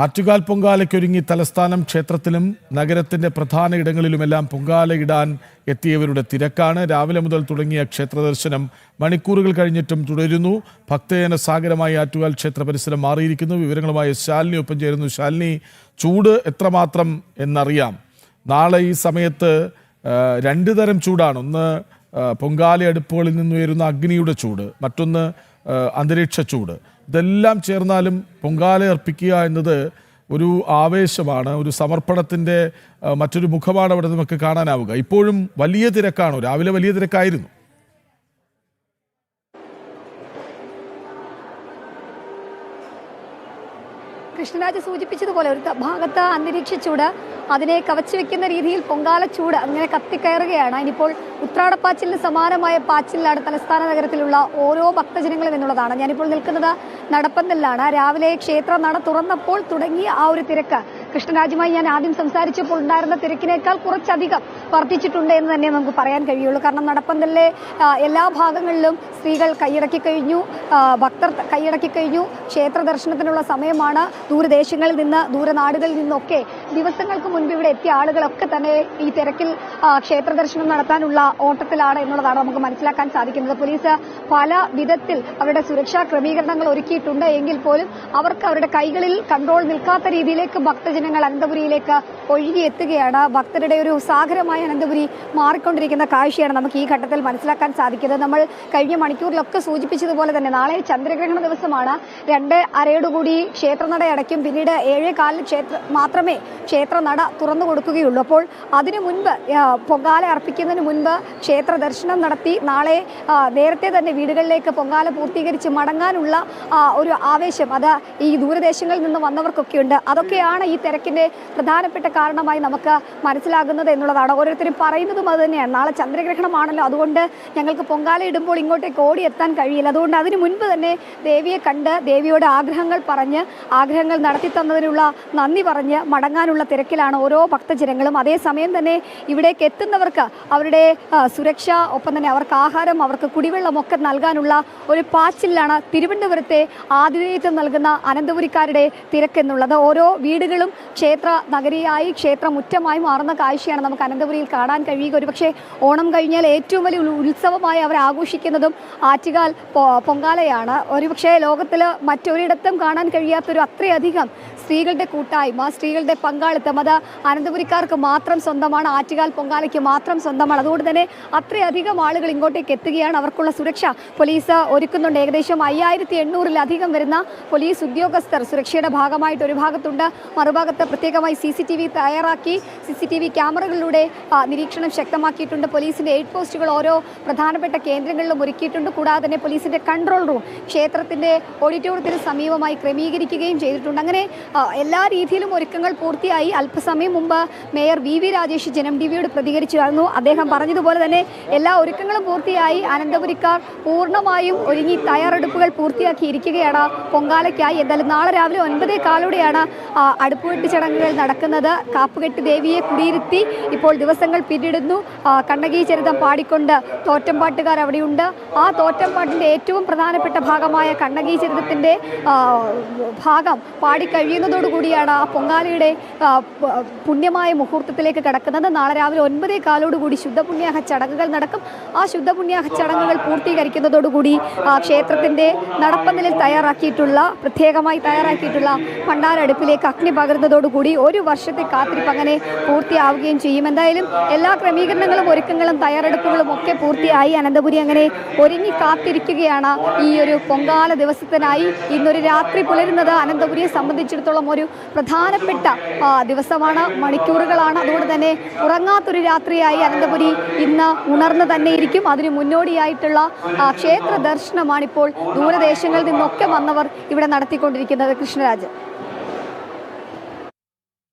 ആറ്റുകാൽ പൊങ്കാലയ്ക്കൊരുങ്ങി തലസ്ഥാനം ക്ഷേത്രത്തിലും നഗരത്തിന്റെ പ്രധാന ഇടങ്ങളിലുമെല്ലാം പൊങ്കാലയിടാൻ എത്തിയവരുടെ തിരക്കാണ്. രാവിലെ മുതൽ തുടങ്ങിയ ക്ഷേത്രദർശനം മണിക്കൂറുകൾ കഴിഞ്ഞിട്ടും തുടരുന്നു. ഭക്തജന സാഗരമായി ആറ്റുകാൽ ക്ഷേത്ര പരിസരം മാറിയിരിക്കുന്നു. വിവരങ്ങളുമായി ശാലിനി ഒപ്പം ചേരുന്നു. ശാലിനി, ചൂട് എത്രമാത്രം എന്നറിയാം. നാളെ ഈ സമയത്ത് രണ്ട് തരം ചൂടാണ്. ഒന്ന് പൊങ്കാല അടുപ്പുകളിൽ നിന്നുയരുന്ന അഗ്നിയുടെ ചൂട്, മറ്റൊന്ന് അന്തരീക്ഷ ചൂട്. ഇതെല്ലാം ചേർന്നാലും പൊങ്കാല അർപ്പിക്കുക എന്നത് ഒരു ആവേശമാണ്, ഒരു സമർപ്പണത്തിൻ്റെ മറ്റൊരു മുഖമാണ് അവിടെ നമുക്ക് കാണാനാവുക. ഇപ്പോഴും വലിയ തിരക്കാണോ? രാവിലെ വലിയ തിരക്കായിരുന്നു. കൃഷ്ണരാജ് സൂചിപ്പിച്ചതുപോലെ ഒരു ഭാഗത്ത് അന്തരീക്ഷ ചൂട്, അതിനെ കവച്ചു വെക്കുന്ന രീതിയിൽ പൊങ്കാല ചൂട് അങ്ങനെ കത്തിക്കയറുകയാണ്. ഇനിയിപ്പോൾ ഉത്രാടപ്പാച്ചിലിന് സമാനമായ പാച്ചിലാണ് തലസ്ഥാന നഗരത്തിലുള്ള ഓരോ ഭക്തജനങ്ങളും എന്നുള്ളതാണ്. ഞാനിപ്പോൾ നിൽക്കുന്നത് നടപ്പന്തലിലാണ്. രാവിലെ ക്ഷേത്ര നട തുറന്നപ്പോൾ തുടങ്ങിയ ആ ഒരു തിരക്ക് കൃഷ്ണരാജുമായി ഞാൻ ആദ്യം സംസാരിച്ചപ്പോൾ ഉണ്ടായിരുന്ന തിരക്കിനേക്കാൾ കുറച്ചധികം വർദ്ധിച്ചിട്ടുണ്ട് എന്ന് തന്നെ നമുക്ക് പറയാൻ കഴിയുള്ളൂ. കാരണം നടപ്പന്തലിലെ എല്ലാ ഭാഗങ്ങളിലും സ്ത്രീകൾ കൈയടക്കി കഴിഞ്ഞു, ഭക്തർ കൈയടക്കി കഴിഞ്ഞു. ക്ഷേത്ര ദർശനത്തിനുള്ള സമയമാണ്. ദൂരദേശങ്ങളിൽ നിന്ന്, ദൂരനാടുകളിൽ നിന്നൊക്കെ ദിവസങ്ങൾക്ക് മുൻപ് ഇവിടെ എത്തിയ ആളുകളൊക്കെ തന്നെ ഈ തിരക്കിൽ ക്ഷേത്ര ദർശനം നടത്താനുള്ള ഓട്ടത്തിലാണ് എന്നുള്ളതാണ് നമുക്ക് മനസ്സിലാക്കാൻ സാധിക്കുന്നത്. പോലീസ് പല വിധത്തിൽ അവരുടെ സുരക്ഷാ ക്രമീകരണങ്ങൾ ഒരുക്കിയിട്ടുണ്ട് എങ്കിൽ പോലും അവർക്ക് അവരുടെ കൈകളിൽ കൺട്രോൾ നിൽക്കാത്ത രീതിയിലേക്ക് ഭക്തജനങ്ങൾ അനന്തപുരിയിലേക്ക് ഒഴുകിയെത്തുകയാണ്. ഭക്തരുടെ ഒരു സാഗരമായ അനന്തപുരി മാറിക്കൊണ്ടിരിക്കുന്ന കാഴ്ചയാണ് നമുക്ക് ഈ ഘട്ടത്തിൽ മനസ്സിലാക്കാൻ സാധിക്കുന്നത്. നമ്മൾ കഴിഞ്ഞ മണിക്കൂറിലൊക്കെ സൂചിപ്പിച്ചതുപോലെ തന്നെ നാളെ ചന്ദ്രഗ്രഹണ ദിവസമാണ്. 2:30 ക്ഷേത്രനട അടയ്ക്കും. പിന്നീട് 7:15 മാത്രമേ ക്ഷേത്രനട തുറന്നു കൊടുക്കുകയുള്ളൂ. അപ്പോൾ അതിനു മുൻപ് പൊങ്കാല അർപ്പിക്കുന്നതിന് മുൻപ് ക്ഷേത്ര ദർശനം നടത്തി നാളെ നേരത്തെ തന്നെ വീടുകളിലേക്ക് പൊങ്കാല പൂർത്തീകരിച്ച് മടങ്ങാനുള്ള ഒരു ആവേശം അത് ഈ ദൂരദേശങ്ങളിൽ നിന്ന് വന്നവർക്കൊക്കെയുണ്ട്. അതൊക്കെയാണ് ഈ തിരക്കിന്റെ പ്രധാനപ്പെട്ട കാരണമായി നമുക്ക് മനസ്സിലാകുന്നത് എന്നുള്ളതാണ്. ഓരോരുത്തരും പറയുന്നതും അത് തന്നെയാണ്. നാളെ ചന്ദ്രഗ്രഹണമാണല്ലോ, അതുകൊണ്ട് ഞങ്ങൾക്ക് പൊങ്കാല ഇടുമ്പോൾ ഇങ്ങോട്ടേക്ക് ഓടിയെത്താൻ കഴിയില്ല. അതുകൊണ്ട് അതിനു മുൻപ് തന്നെ ദേവിയെ കണ്ട് ദേവിയോട് ആഗ്രഹങ്ങൾ പറഞ്ഞ് ആഗ്രഹങ്ങൾ നടത്തി തന്നതിനുള്ള നന്ദി പറഞ്ഞ് മടങ്ങാനുള്ള തിരക്കിലാണ് ഓരോ ഭക്തജനങ്ങളും. അതേസമയം തന്നെ ഇവിടേക്ക് എത്തുന്നവർക്ക് അവരുടെ സുരക്ഷ, ഒപ്പം തന്നെ അവർക്ക് ആഹാരം, അവർക്ക് കുടിവെള്ളമൊക്കെ നൽകാനുള്ള ഒരു പാച്ചിലാണ് തിരുവനന്തപുരത്തെ ആതിഥേയത്വം നൽകുന്ന അനന്തപുരിക്കാരുടെ തിരക്കെന്നുള്ളത്. ഓരോ വീടുകളും ക്ഷേത്ര നഗരിയായി, ക്ഷേത്രമുറ്റമായി മാറുന്ന കാഴ്ചയാണ് നമുക്ക് അനന്തപുരിയിൽ കാണാൻ കഴിയുക. ഒരുപക്ഷെ ഓണം കഴിഞ്ഞാൽ ഏറ്റവും വലിയ ഉത്സവമായി അവർ ആഘോഷിക്കുന്നതും ആറ്റുകാൽ പൊങ്കാലയാണ്. ഒരുപക്ഷെ ലോകത്തിൽ മറ്റൊരിടത്തും കാണാൻ കഴിയാത്തൊരു അത്രയധികം സ്ത്രീകളുടെ കൂട്ടായ്മ, സ്ത്രീകളുടെ പങ്കാളിത്തം അത് അനന്തപുരിക്കാർക്ക് മാത്രം സ്വന്തമാണ്, ആറ്റുകാൽ പൊങ്കാലയ്ക്ക് മാത്രം സ്വന്തമാണ്. അതുകൊണ്ട് തന്നെ അത്രയധികം ആളുകൾ ഇങ്ങോട്ടേക്ക് എത്തുകയാണ്. അവർക്കുള്ള സുരക്ഷ പോലീസ് ഒരുക്കുന്നുണ്ട്. ഏകദേശം 5800-ലധികം വരുന്ന പോലീസ് ഉദ്യോഗസ്ഥർ സുരക്ഷയുടെ ഭാഗമായിട്ട് ഒരു ഭാഗത്തുണ്ട്. മറുഭാഗത്ത് പ്രത്യേകമായി CCTV തയ്യാറാക്കി CCTV ക്യാമറകളിലൂടെ നിരീക്ഷണം ശക്തമാക്കിയിട്ടുണ്ട്. പോലീസിന്റെ എയ്ഡ് പോസ്റ്റുകൾ ഓരോ പ്രധാനപ്പെട്ട കേന്ദ്രങ്ങളിലും ഒരുക്കിയിട്ടുണ്ട്. കൂടാതെ തന്നെ പോലീസിന്റെ കൺട്രോൾ റൂം ക്ഷേത്രത്തിന്റെ ഓഡിറ്റോറിയത്തിന് സമീപമായി ക്രമീകരിക്കുകയും ചെയ്തിട്ടുണ്ട്. അങ്ങനെ എല്ലാ രീതിയിലും ഒരുക്കങ്ങൾ പൂർത്തിയായി. അല്പസമയം മുമ്പ് മേയർ VV രാജേഷ് ജനം ടിവിയോട് പ്രതികരിച്ചിരുന്നു. അദ്ദേഹം പറഞ്ഞതുപോലെ തന്നെ എല്ലാ ഒരുക്കങ്ങളും പൂർത്തിയായി. അനന്തപുരിക്കാർ പൂർണ്ണമായും ഒരുങ്ങി തയ്യാറെടുപ്പുകൾ പൂർത്തിയാക്കിയിരിക്കുകയാണ് പൊങ്കാലയ്ക്കായി. എന്തായാലും നാളെ രാവിലെ 9:15 അടുപ്പുകെട്ട് ചടങ്ങുകൾ നടക്കുന്നത്. കാപ്പുകെട്ട് ദേവിയെ കുടിയിരുത്തി ഇപ്പോൾ ദിവസങ്ങൾ പിന്നിടുന്നു. കണ്ണകി ചരിതം പാടിക്കൊണ്ട് തോറ്റംപാട്ടുകാർ അവിടെയുണ്ട്. ആ തോറ്റംപാട്ടിൻ്റെ ഏറ്റവും പ്രധാനപ്പെട്ട ഭാഗമായ കണ്ണകി ചരിതത്തിൻ്റെ ഭാഗം പാടിക്കഴിയുന്നതോടുകൂടിയാണ് ആ പൊങ്കാലയുടെ പുണ്യമായ മുഹൂർത്തത്തിലേക്ക് കടക്കുന്നത്. നാളെ രാവിലെ 9:15 ശുദ്ധപുണ്യാഹ ചടങ്ങുകൾ നടക്കും. ആ ശുദ്ധപുണ്യാഹ ചടങ്ങുകൾ പൂർത്തീകരിക്കുന്നതോടുകൂടി ക്ഷേത്രത്തിൻ്റെ നടപ്പന്തലിൽ പ്രത്യേകമായി തയ്യാറാക്കിയിട്ടുള്ള ഭണ്ഡാരടുപ്പിലേക്ക് അഗ്നി പകരുന്നതോടുകൂടി ഒരു വർഷത്തെ കാത്തിരിപ്പ് അങ്ങനെ പൂർത്തിയാവുകയും ചെയ്യും. എന്തായാലും എല്ലാ ക്രമീകരണങ്ങളും, ഒരുക്കങ്ങളും, തയ്യാറെടുപ്പുകളും ഒക്കെ പൂർത്തിയായി. അനന്തപുരി അങ്ങനെ ഒരുങ്ങി കാത്തിരിക്കുകയാണ് ഈ ഒരു പൊങ്കാല ദിവസത്തിനായി. ഇന്നൊരു രാത്രി പുലരുന്നത് അനന്തപുരിയെ സംബന്ധിച്ചിടത്തോളം ഒരു പ്രധാനപ്പെട്ട ദിവസമാണ്, മണിക്കൂറുകളാണ്. അതുകൊണ്ട് തന്നെ ഉറങ്ങാത്തൊരു രാത്രിയായി അനന്തപുരി ഇന്ന് ഉണർന്ന് തന്നെ ഇരിക്കും. അതിന് മുന്നോടിയായിട്ടുള്ള ക്ഷേത്ര ദർശനമാണിപ്പോൾ ദൂരദേശങ്ങളിൽ നിന്നൊക്കെ വന്നവർ ഇവിടെ നടത്തിക്കൊണ്ടിരിക്കുന്നത്. കൃഷ്ണരാജ്.